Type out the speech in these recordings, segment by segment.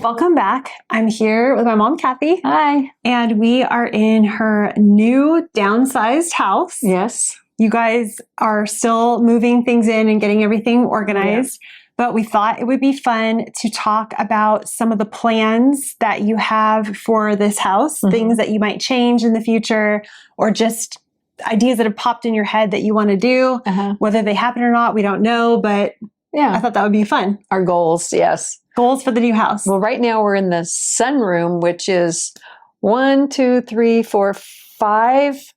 Welcome back. I'm here with my mom, Kathy. Hi. And we are in her new downsized house. Yes. You guys are still moving things in and getting everything organized. Yeah. But we thought it would be fun to talk about some of the plans that you have for this house, things that you might change in the future, or just ideas that have popped in your head that you want to do. Whether they happen or not, we don't know, but yeah, I thought that would be fun. Our goals, yes. Goals for the new house. Well, right now we're in the sunroom, which is 5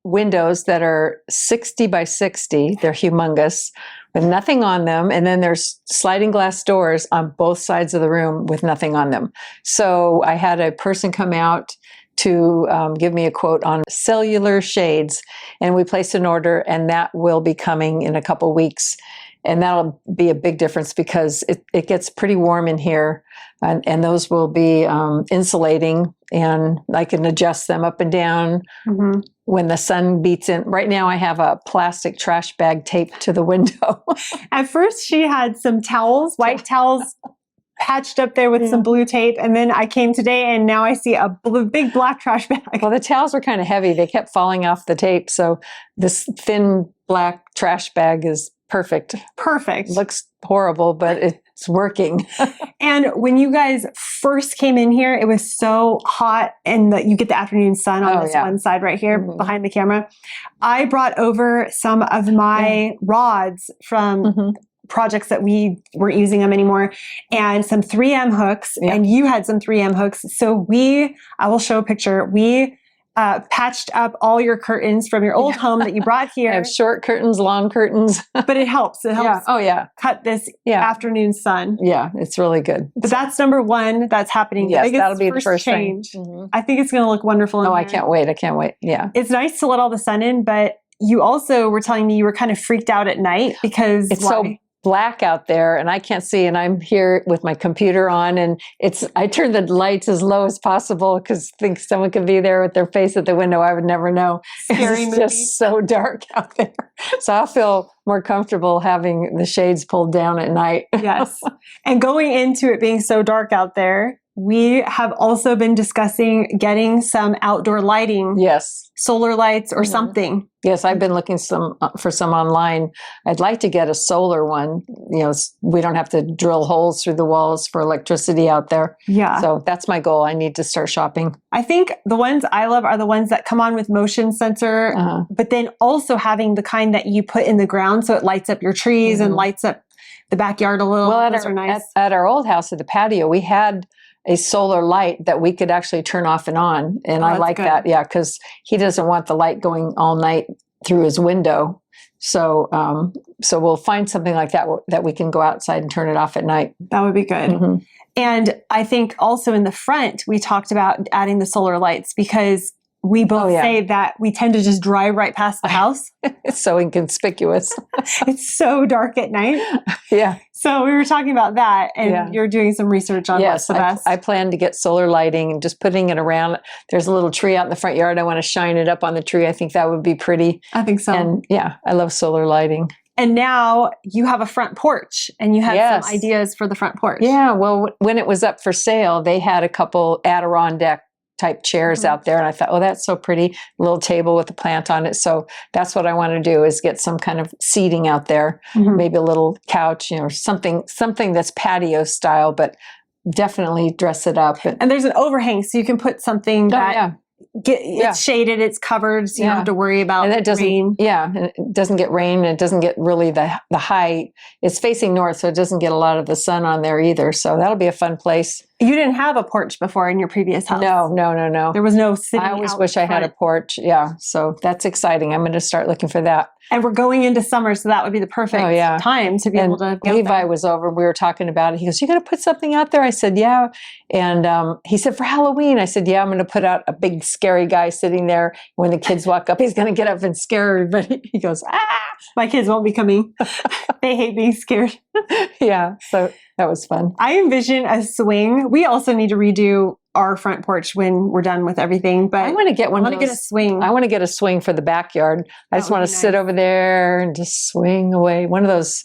windows that are 60 by 60. They're humongous with nothing on them. And then there's sliding glass doors on both sides of the room with nothing on them. So I had a person come out to give me a quote on cellular shades, and we placed an order, and that will be coming in a couple weeks. And that'll be a big difference because it gets pretty warm in here, and those will be insulating, and I can adjust them up and down when the sun beats in. Right now I have a plastic trash bag taped to the window. At first she had some towels, white towels, patched up there with some blue tape, and then I came today and now I see a big black trash bag. Well, the towels were kind of heavy. They kept falling off the tape, so this thin black trash bag is perfect. Perfect. Looks horrible, but it's working. And when you guys first came in here, it was so hot, and you get the afternoon sun on this one side right here behind the camera. I brought over some of my rods from projects that we weren't using them anymore, and some 3M hooks, and you had some 3M hooks. So I will show a picture. We patched up all your curtains from your old home that you brought here. I have short curtains, long curtains. But it helps. It helps cut this afternoon sun. Yeah, it's really good. But that's number one that's happening. Yes, that'll be the first change. thing. I think it's going to look wonderful in here. I can't wait. I can't wait. Yeah. It's nice to let all the sun in, but you also were telling me you were kind of freaked out at night because it's so black out there and I can't see, and I'm here with my computer on, and I turn the lights as low as possible because I think someone could be there with their face at the window. I would never know. Scary It's just so dark out there. So I'll feel more comfortable having the shades pulled down at night. Yes. And going into it being so dark out there, we have also been discussing getting some outdoor lighting. Yes. Solar lights or something. Yes, I've been looking for some online. I'd like to get a solar one. We don't have to drill holes through the walls for electricity out there. Yeah. So that's my goal. I need to start shopping. I think the ones I love are the ones that come on with motion sensor, but then also having the kind that you put in the ground so it lights up your trees and lights up the backyard a little. Well, Those are nice. at our old house at the patio, we had a solar light that we could actually turn off and on. And I like that. Yeah. Cause he doesn't want the light going all night through his window. So, we'll find something like that we can go outside and turn it off at night. That would be good. And I think also in the front, we talked about adding the solar lights because we both say that we tend to just drive right past the house. It's so inconspicuous. It's so dark at night. Yeah. So we were talking about that, and you're doing some research on what's the best. I plan to get solar lighting and just putting it around. There's a little tree out in the front yard. I want to shine it up on the tree. I think that would be pretty. I think so. And yeah, I love solar lighting. And now you have a front porch, and you have some ideas for the front porch. Yeah. Well, when it was up for sale, they had a couple Adirondack type chairs out there. And I thought, oh, that's so pretty. A little table with a plant on it. So that's what I want to do, is get some kind of seating out there, maybe a little couch, something that's patio style, but definitely dress it up. And there's an overhang, so you can put something that it's shaded, it's covered, so you don't have to worry about rain. Yeah, and it doesn't get rain. It doesn't get really the high. It's facing north, so it doesn't get a lot of the sun on there either. So that'll be a fun place. You didn't have a porch before in your previous house. No. There was no sitting. I always wish I had a porch. Yeah, so that's exciting. I'm going to start looking for that. And we're going into summer, so that would be the perfect time to be able to go Levi there. Was over. We were talking about it. He goes, "You got to put something out there?" I said, "Yeah." And he said, "For Halloween." I said, "Yeah, I'm going to put out a big scary guy sitting there. When the kids walk up, he's going to get up and scare everybody." He goes, "Ah!" My kids won't be coming. They hate being scared. Yeah, so that was fun. I envision a swing. We also need to redo our front porch when we're done with everything. But I want to get one. I want to get a swing. I want to get a swing for the backyard. I just want to sit over there and just swing away. One of those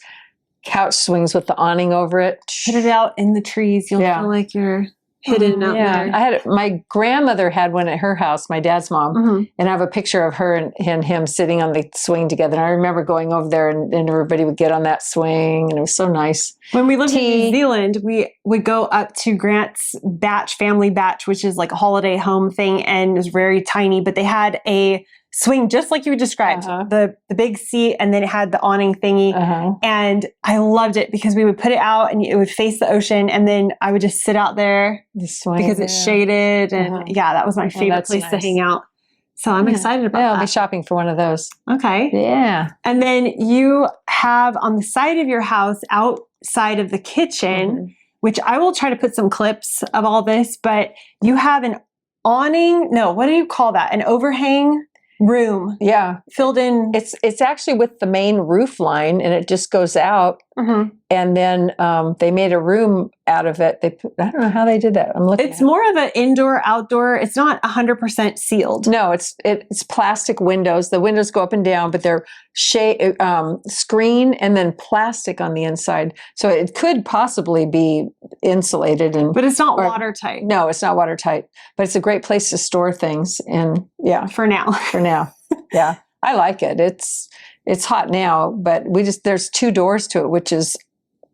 couch swings with the awning over it. Put it out in the trees. You'll feel like you're hidden out there. I had my grandmother had one at her house, my dad's mom, and I have a picture of her and him sitting on the swing together. And I remember going over there and everybody would get on that swing, and it was so nice. When we lived in New Zealand, we would go up to Grant's family batch, which is like a holiday home thing, and it was very tiny, but they had a swing just like you described, the big seat, and then it had the awning thingy. And I loved it because we would put it out and it would face the ocean, and then I would just sit out there because it's shaded. And that was my favorite place to hang out. So I'm excited about that. I'll be shopping for one of those. Okay. Yeah. And then you have on the side of your house, outside of the kitchen, which I will try to put some clips of all this, but you have an awning. No, what do you call that? An overhang room. Yeah. Filled in. It's actually with the main roof line, and it just goes out. And then they made a room out of it. I don't know how they did that. I'm looking. It's more of an indoor, outdoor. It's not 100% sealed. No, it's plastic windows. The windows go up and down, but they're screen and then plastic on the inside. So it could possibly be insulated. But it's not watertight. No, it's not watertight. But it's a great place to store things. And for now. For now. Yeah. I like it. It's hot now, but there's 2 doors to it, which is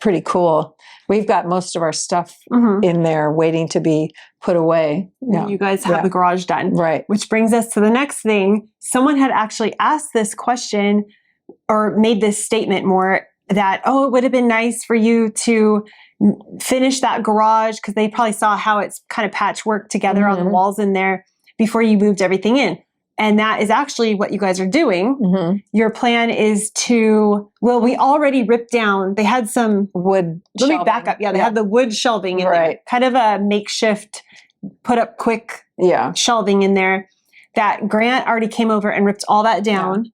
pretty cool. We've got most of our stuff in there waiting to be put away. Yeah. You guys have the garage done. Right. Which brings us to the next thing. Someone had actually asked this question or made this statement more that, it would have been nice for you to finish that garage because they probably saw how it's kind of patchwork together on the walls in there before you moved everything in. And that is actually what you guys are doing. Your plan is we already ripped down, they had some wood Let me back up. They had the wood shelving in there. Kind of a makeshift, put up quick shelving in there that Grant already came over and ripped all that down.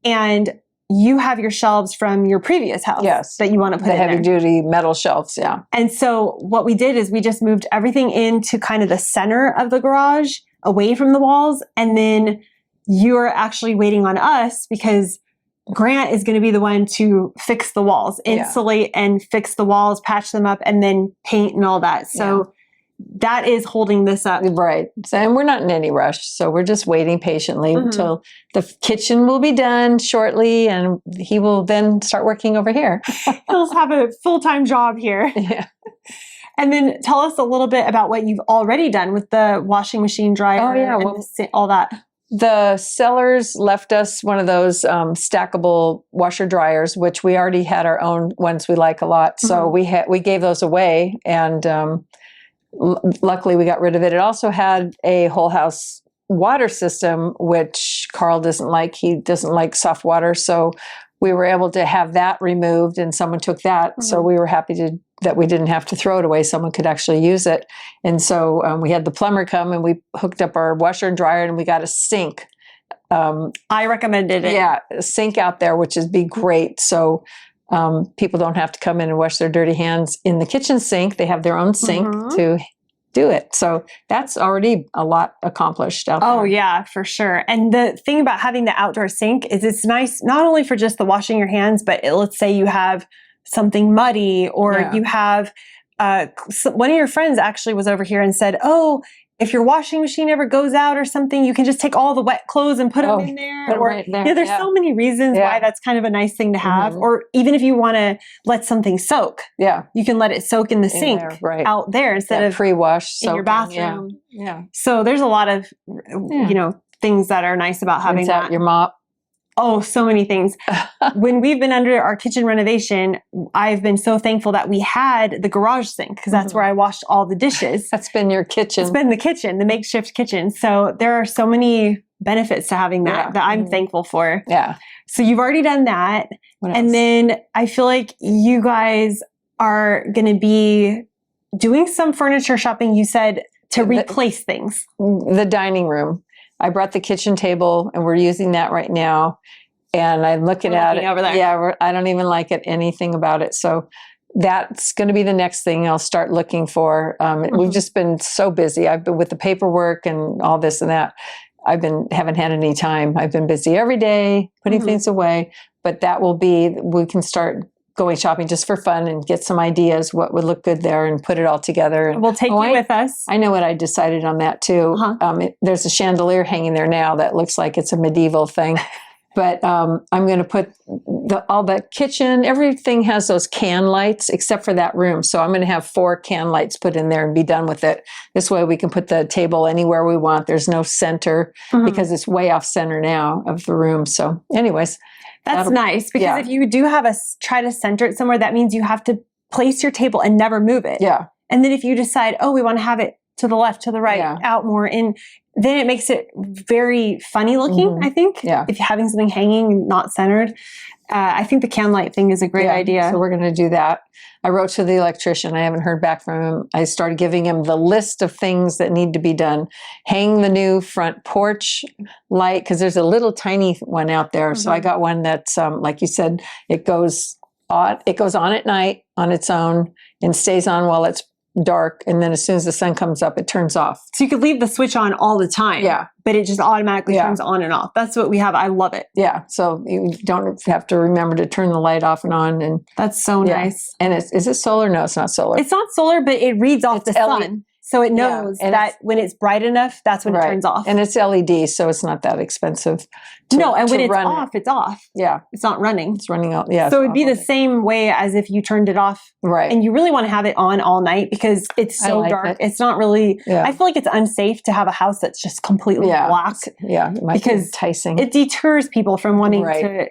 And you have your shelves from your previous house that you want to put in there. The heavy-duty metal shelves, And so what we did is we just moved everything into kind of the center of the garage, away from the walls, and then you're actually waiting on us because Grant is going to be the one to fix the walls, insulate and fix the walls, patch them up, and then paint and all that. So that is holding this up. Right. So, and we're not in any rush. So we're just waiting patiently until the kitchen will be done shortly, and he will then start working over here. He'll have a full-time job here. Yeah. And then tell us a little bit about what you've already done with the washing machine dryer. And all that. The sellers left us one of those stackable washer dryers, which we already had our own ones we like a lot. So we gave those away, and luckily we got rid of it. It also had a whole house water system, which Carl doesn't like. He doesn't like soft water. So we were able to have that removed, and someone took that. So we were happy that we didn't have to throw it away. Someone could actually use it. And so we had the plumber come, and we hooked up our washer and dryer, and we got a sink. I recommended it. Yeah, a sink out there, which would be great. So people don't have to come in and wash their dirty hands in the kitchen sink. They have their own sink to do it. So that's already a lot accomplished out there. Oh yeah, for sure. And the thing about having the outdoor sink is it's nice not only for just the washing your hands, but let's say you have something muddy or you have one of your friends actually was over here and said, if your washing machine ever goes out or something, you can just take all the wet clothes and put them in there. Or right there. There's so many reasons why that's kind of a nice thing to have. Or even if you want to let something soak, you can let it soak in the sink out there instead of pre-wash in your bathroom. Yeah. So there's a lot of things that are nice about having that. Your mop. Oh, so many things. When we've been under our kitchen renovation, I've been so thankful that we had the garage sink because that's where I washed all the dishes. That's been your kitchen. It's been the kitchen, the makeshift kitchen. So there are so many benefits to having that I'm thankful for. Yeah. So you've already done that. And then I feel like you guys are going to be doing some furniture shopping, you said, to replace things. The dining room. I brought the kitchen table, and we're using that right now. And I'm looking at it. Over there. Yeah, I don't even like it, anything about it. So that's going to be the next thing I'll start looking for. We've just been so busy. I've been with the paperwork and all this and that. Haven't had any time. I've been busy every day putting things away. But that will be, we can start going shopping just for fun and get some ideas what would look good there and put it all together. And we'll take you with us. I know what I decided on that too. There's a chandelier hanging there now that looks like it's a medieval thing. But I'm going to put all the kitchen, everything has those can lights except for that room. So I'm going to have 4 can lights put in there and be done with it. This way we can put the table anywhere we want. There's no center because it's way off center now of the room. So anyways. That's nice because if you do have try to center it somewhere, that means you have to place your table and never move it. Yeah. And then if you decide, oh, we want to have it to the left, to the right, out more in, then it makes it very funny looking, I think. Yeah. If you're having something hanging, not centered. I think the can light thing is a great idea. So we're going to do that. I wrote to the electrician. I haven't heard back from him. I started giving him the list of things that need to be done. Hang the new front porch light, because there's a little tiny one out there. So I got one that's, like you said, it goes on at night on its own and stays on while it's dark, and then as soon as the sun comes up, it turns off. So you could leave the switch on all the time. Yeah. But it just automatically turns on and off. That's what we have. I love it. Yeah. So you don't have to remember to turn the light off and on. And that's so nice. And is it solar? No, it's not solar. It's not solar, but it reads off the sun. So it knows that when it's bright enough, that's when it turns off. And it's LED, so it's not that expensive. And when it's off, it's off. Yeah. It's not running. It's running out. Yeah. So it'd be the same way as if you turned it off. Right. And you really want to have it on all night because it's so dark. It's not really, I feel like it's unsafe to have a house that's just completely black. Yeah. It might be enticing. It deters people from wanting to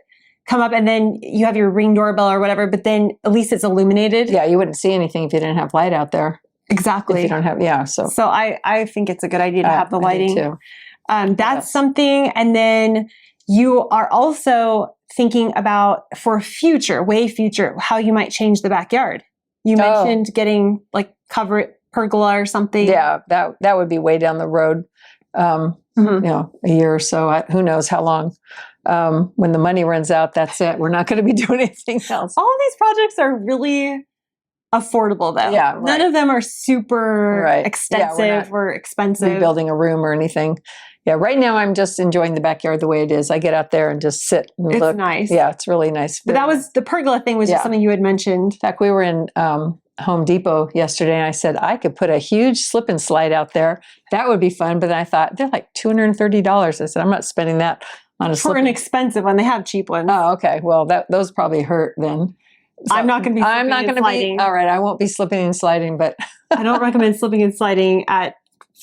come up, and then you have your Ring doorbell or whatever, but then at least it's illuminated. Yeah. You wouldn't see anything if you didn't have light out there. Exactly. If you don't have, So I think it's a good idea to have the lighting. Too. That's something. And then you are also thinking about way future, how you might change the backyard. You mentioned getting pergola or something. Yeah, that would be way down the road. A year or so. Who knows how long. When the money runs out, that's it. We're not going to be doing anything else. All of these projects are really affordable though. Yeah, None of them are super extensive or expensive. Rebuilding a room or anything. Yeah, right now I'm just enjoying the backyard the way it is. I get out there and just sit and look. It's nice. Yeah, it's really nice. But that was the pergola thing was just something you had mentioned. In fact, we were in Home Depot yesterday and I said, I could put a huge slip and slide out there. That would be fun. But then I thought, they're like $230. I said, I'm not spending that on a slip. For an expensive one. They have cheap ones. Oh, okay. Well, those probably hurt then. So I'm not going to be sliding. All right, I won't be slipping and sliding, but I don't recommend slipping and sliding at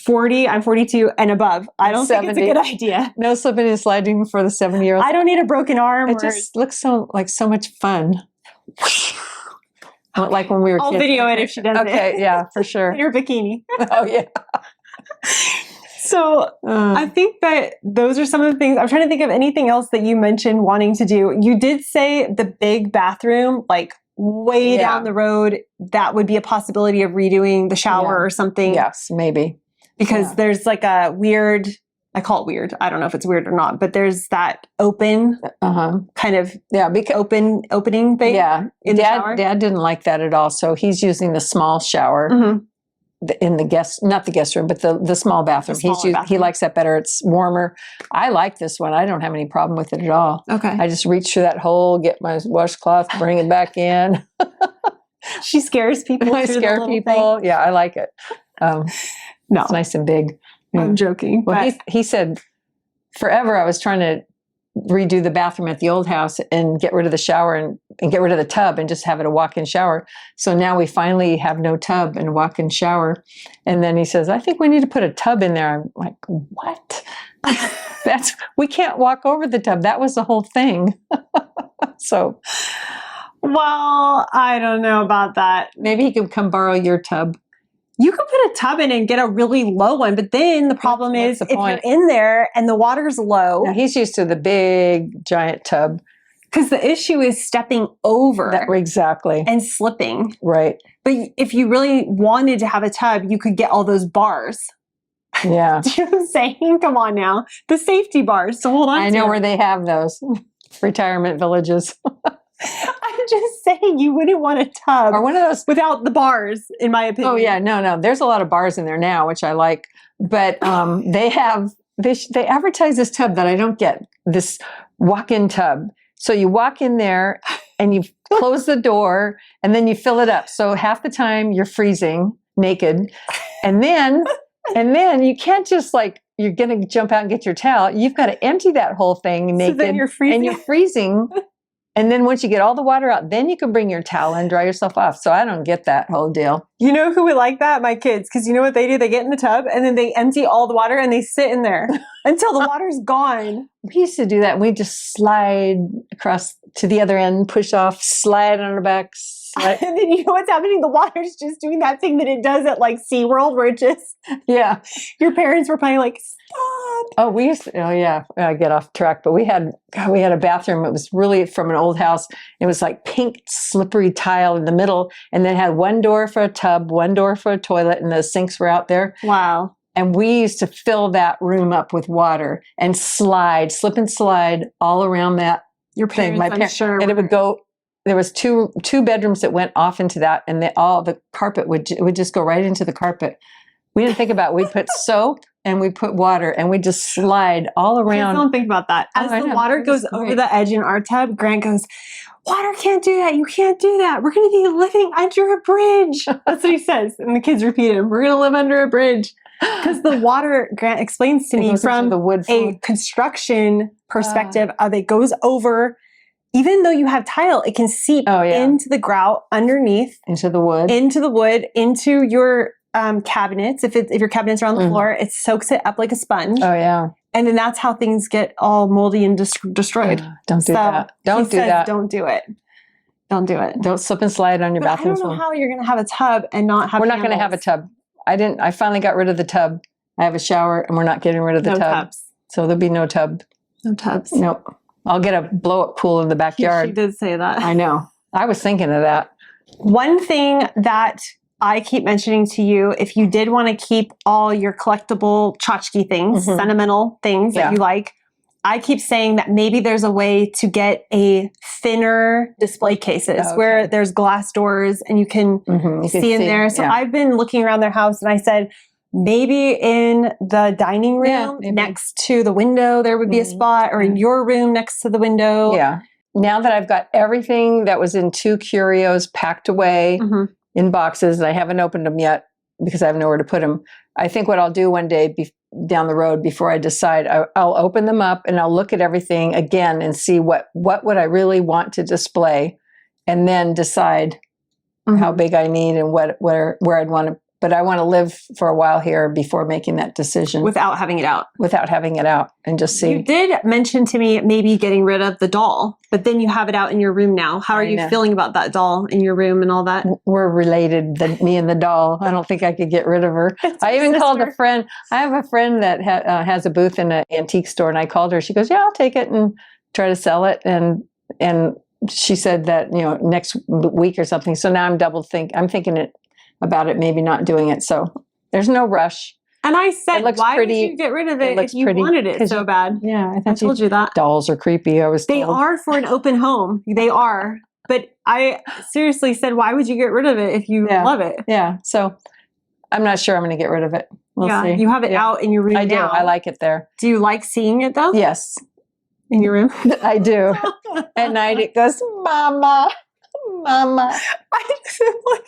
40. I'm 42 and above. I don't think it's a good idea. No slipping and sliding for the 70-year-old. I don't need a broken arm. It just looks so much fun. Like when we were kids. I'll video it if she does it. Okay, yeah, for sure. In her bikini. Oh, yeah. So I think that those are some of the things. I'm trying to think of anything else that you mentioned wanting to do. You did say the big bathroom, like way down the road, that would be a possibility of redoing the shower or something. Yes, maybe. Because there's like a weird, I call it weird. I don't know if it's weird or not, but there's that open kind of opening thing. Yeah. In the shower. Dad didn't like that at all. So he's using the small shower. In the not the guest room, but the small bathroom. He likes that better. It's warmer. I like this one. I don't have any problem with it at all. Okay. I just reach through that hole, get my washcloth, bring it back in. She scares people. I scare people. Yeah, I like it. No, it's nice and big. I'm joking. Well, he said forever I was trying to redo the bathroom at the old house and get rid of the shower and get rid of the tub and just have it a walk-in shower. So now we finally have no tub and a walk-in shower. And then he says, I think we need to put a tub in there. I'm like, what? We can't walk over the tub. That was the whole thing. So. Well, I don't know about that. Maybe he could come borrow your tub. You could put a tub in and get a really low one, but then the problem is if you're in there and the water's low. Now he's used to the big, giant tub. Because the issue is stepping over. Exactly. And slipping. Right. But if you really wanted to have a tub, you could get all those bars. Yeah. Do you know what I'm saying? Come on now. The safety bars to hold on to. I know where they have those. Retirement villages. I'm just saying you wouldn't want a tub or one of those without the bars, in my opinion. Oh yeah, no. There's a lot of bars in there now, which I like. But they advertise this tub that I don't get. This walk-in tub. So you walk in there and you close the door and then you fill it up. So half the time you're freezing naked. And then you can't just like, you're going to jump out and get your towel. You've got to empty that whole thing naked. So then you're freezing. And you're freezing. And then once you get all the water out, then you can bring your towel and dry yourself off. So I don't get that whole deal. You know who would like that? My kids. Because you know what they do? They get in the tub and then they empty all the water and they sit in there until the water's gone. We used to do that. We just slide across to the other end, push off, slide on our backs. And then you know what's happening? The water's just doing that thing that it does at like SeaWorld where it just, yeah. Your parents were probably like, stop. Oh, yeah, I get off track. But we had a bathroom. It was really from an old house. It was like pink, slippery tile in the middle. And then it had one door for a tub, one door for a toilet, and the sinks were out there. Wow. And we used to fill that room up with water and slip and slide all around that. Your parents, thing. I'm sure. And it would go. There was two bedrooms that went off into that, and all the carpet would just go right into the carpet. We didn't think about it. We'd put soap and we put water and we just slide all around. Don't think about that. As the water goes over the edge in our tub, Grant goes, water can't do that. You can't do that. We're going to be living under a bridge. That's what he says. And the kids repeat it. We're going to live under a bridge. Because the water, Grant explains to me from a construction perspective of it goes over. Even though you have tile, it can seep into the grout underneath. Into the wood, into your cabinets. If your cabinets are on the floor, it soaks it up like a sponge. Oh, yeah. And then that's how things get all moldy and destroyed. Don't do that. Don't do that. Don't do it. Don't do it. Don't slip and slide on your bathroom floor. I don't know how you're going to have a tub and not have We're not going to have a tub. I finally got rid of the tub. I have a shower and we're not getting rid of the tub. Tubs. So there'll be no tub. No tubs. Nope. I'll get a blow-up pool in the backyard. She did say that. I know. I was thinking of that. One thing that I keep mentioning to you, if you did want to keep all your collectible tchotchke things, sentimental things that you like, I keep saying that maybe there's a way to get a thinner display cases where there's glass doors and you can see in there. So I've been looking around their house and I said, maybe in the dining room next to the window, there would be a spot, or in your room next to the window. Yeah. Now that I've got everything that was in 2 curios packed away in boxes, and I haven't opened them yet because I have nowhere to put them. I think what I'll do one day down the road before I decide, I'll open them up and I'll look at everything again and see what would I really want to display, and then decide how big I need and where I'd want to. But I want to live for a while here before making that decision. Without having it out. Without having it out and just see. You did mention to me maybe getting rid of the doll, but then you have it out in your room now. How are you feeling about that doll in your room and all that? We're related, me and the doll. I don't think I could get rid of her. I even called a friend. I have a friend that has a booth in an antique store, and I called her. She goes, yeah, I'll take it and try to sell it. And she said that, next week or something. So now I'm thinking about it, maybe not doing it. So there's no rush. And I said, why would you get rid of it if you wanted it so bad? Yeah, I told you that. Dolls are creepy, They are for an open home. They are. But I seriously said, why would you get rid of it if you love it? Yeah. So I'm not sure I'm going to get rid of it. We'll see. You have it out in your room I do. now. I like it there. Do you like seeing it though? Yes. In your room? I do. At night it goes, Mama, Mama. I just like,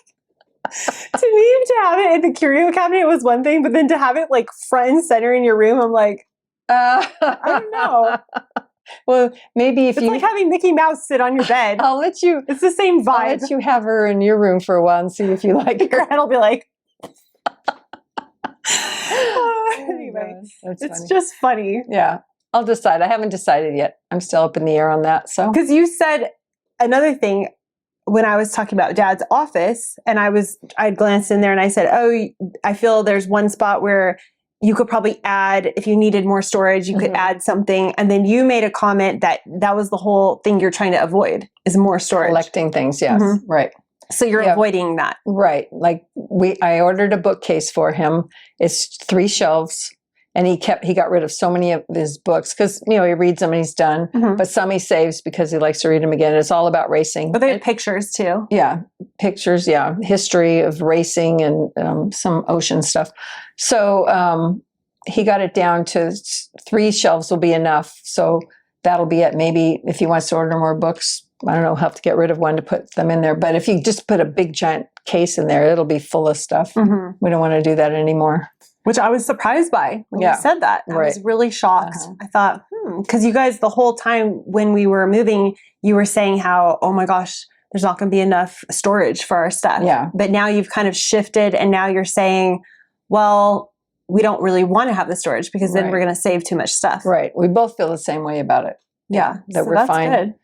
to me, to have it in the curio cabinet was one thing, but then to have it like front and center in your room, I'm like, I don't know. Well, maybe if it's like having Mickey Mouse sit on your bed. I'll let you. It's the same vibe. I'll let you have her in your room for a while and see if you like her. Grant will be like. Anyway, it's funny. Just funny. Yeah, I'll decide. I haven't decided yet. I'm still up in the air on that. So because you said another thing. When I was talking about Dad's office and I glanced in there and I said, oh, I feel there's one spot where you could probably add, if you needed more storage, you could add something. And then you made a comment that was the whole thing you're trying to avoid is more storage. Collecting things. Yes. Right. So you're avoiding that. Right. Like I ordered a bookcase for him. It's 3 shelves. And he got rid of so many of his books because, he reads them and he's done. But some he saves because he likes to read them again. It's all about racing. But they have pictures too. Yeah. Pictures. Yeah. History of racing and some ocean stuff. So he got it down to 3 shelves will be enough. So that'll be it. Maybe if he wants to order more books, I don't know, have to get rid of one to put them in there. But if you just put a big giant case in there, it'll be full of stuff. Mm-hmm. We don't want to do that anymore. Which I was surprised by when you said that. I was really shocked. I thought, because you guys, the whole time when we were moving, you were saying how, oh my gosh, there's not going to be enough storage for our stuff. Yeah. But now you've kind of shifted, and now you're saying, well, we don't really want to have the storage because then we're going to save too much stuff. Right. We both feel the same way about it. Yeah. That we're fine. Good.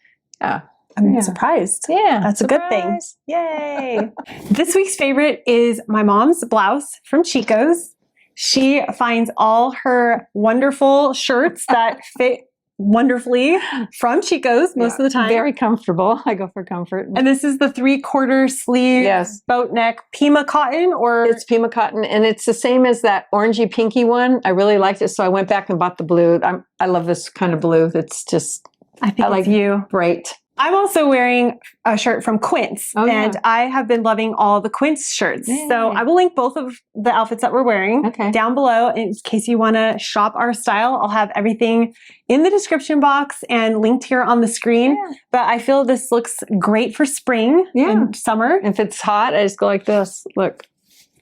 Yeah. I'm surprised. Yeah. That's a good thing. Yay. This week's favorite is my mom's blouse from Chico's. She finds all her wonderful shirts that fit wonderfully from Chico's most of the time. Very comfortable. I go for comfort. And this is the 3/4 sleeve boat neck Pima cotton, or it's Pima cotton, and it's the same as that orangey pinky one. I really liked it, so I went back and bought the blue. I love this kind of blue. It's just I like you. Great. I'm also wearing a shirt from Quince, and I have been loving all the Quince shirts. Yay. So I will link both of the outfits that we're wearing down below in case you want to shop our style. I'll have everything in the description box and linked here on the screen. Yeah. But I feel this looks great for spring and summer. If it's hot, I just go like this. Look.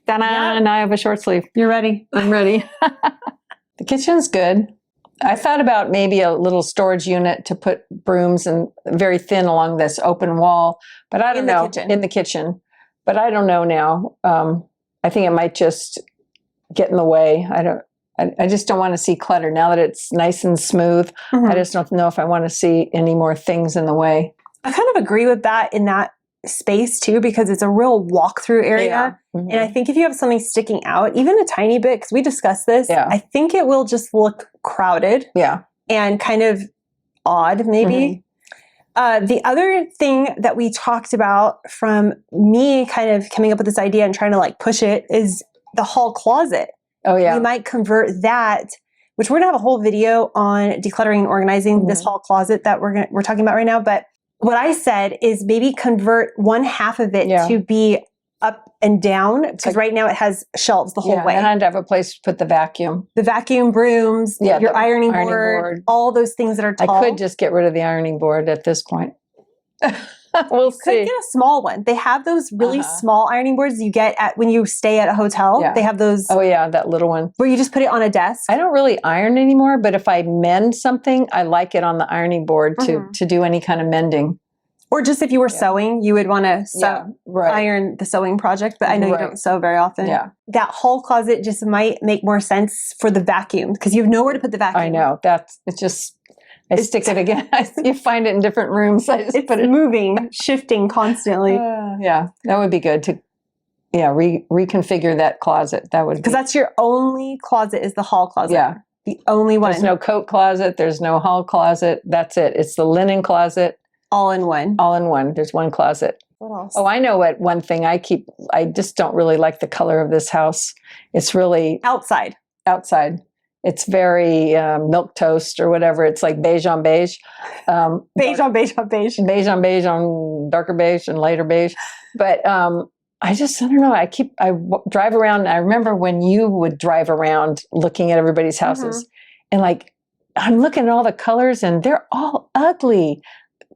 Ta-da! And I have a short sleeve. You're ready. I'm ready. The kitchen's good. I thought about maybe a little storage unit to put brooms and very thin along this open wall, but I don't know. In the kitchen. But I don't know now. I think it might just get in the way. I just don't want to see clutter now that it's nice and smooth. Mm-hmm. I just don't know if I want to see any more things in the way. I kind of agree with that in that space too, because it's a real walk-through area. Yeah. Mm-hmm. And I think if you have something sticking out, even a tiny bit, because we discussed this, I think it will just look crowded and kind of odd maybe. Mm-hmm. The other thing that we talked about from me kind of coming up with this idea and trying to like push it is the hall closet. Oh yeah. We might convert that, which we're gonna have a whole video on decluttering and organizing this hall closet that we're talking about right now. But what I said is maybe convert one half of it to be up and down, because right now it has shelves the whole way. And I'd have a place to put the vacuum. The vacuum brooms, your ironing board, all those things that are tall. I could just get rid of the ironing board at this point. We'll see. Could get a small one. They have those really small ironing boards you get at when you stay at a hotel. Yeah. They have those. Oh yeah, that little one. Where you just put it on a desk. I don't really iron anymore, but if I mend something, I like it on the ironing board to do any kind of mending. Or just if you were sewing, you would want to iron the sewing project, but I know you don't sew very often. Yeah. That whole closet just might make more sense for the vacuum, because you have nowhere to put the vacuum. I know. I stick it again. You find it in different rooms. I just put it moving, shifting constantly. Yeah, that would be good to reconfigure that closet. That would, because that's your only closet, is the hall closet. Yeah. The only one. There's no coat closet. There's no hall closet. That's it. It's the linen closet. All in one. All in one. There's one closet. What else? Oh, I know what one thing I just don't really like the color of this house. It's really outside. It's very milk toast or whatever. It's like beige on beige. Beige on beige on beige. Beige on beige on darker beige and lighter beige. But I don't know. I drive around. And I remember when you would drive around looking at everybody's houses, and like, I'm looking at all the colors and they're all ugly.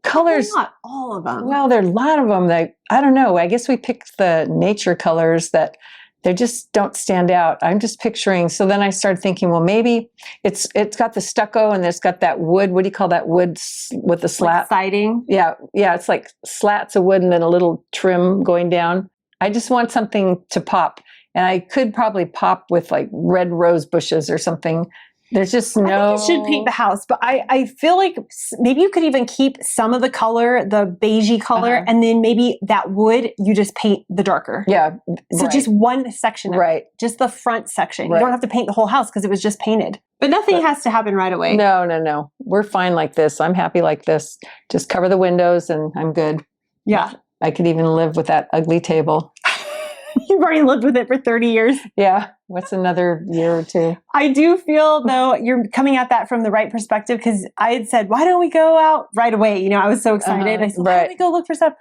Colors, not all of them. Well, there are a lot of them that, I don't know. I guess we picked the nature colors that they just don't stand out. I'm just picturing. So then I started thinking, well, maybe it's got the stucco and it's got that wood. What do you call that wood with the slat? Like siding. Yeah. It's like slats of wood and then a little trim going down. I just want something to pop. And I could probably pop with like red rose bushes or something. There's just no... I think you should paint the house, but I feel like maybe you could even keep some of the color, the beigey color, and then maybe that wood, you just paint the darker. Yeah. So just one section of it, just the front section. You don't have to paint the whole house because it was just painted. But nothing has to happen right away. No. We're fine like this. I'm happy like this. Just cover the windows and I'm good. Yeah. I could even live with that ugly table. You've already lived with it for 30 years. Yeah. What's another year or two? I do feel, though, you're coming at that from the right perspective, because I had said, why don't we go out right away? You know, I was so excited. I said, why don't we go look for stuff?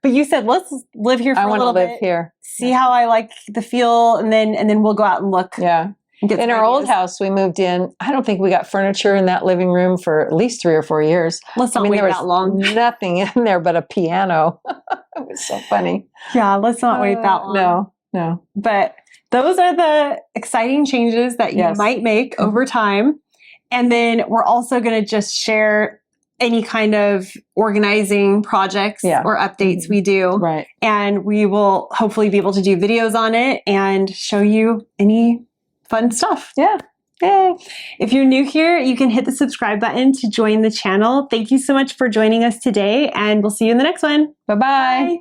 But you said, let's live here for a little bit. I want to live here. See how I like the feel, and then we'll go out and look. Yeah. In our old house, we moved in. I don't think we got furniture in that living room for at least 3 or 4 years. Let's not wait that long. Nothing in there but a piano. It was so funny. Yeah, let's not wait that long. No. But those are the exciting changes that you might make over time. And then we're also going to just share any kind of organizing projects or updates we do. Right. And we will hopefully be able to do videos on it and show you any fun stuff. Yeah. Yay. If you're new here, you can hit the subscribe button to join the channel. Thank you so much for joining us today, and we'll see you in the next one. Bye-bye. Bye.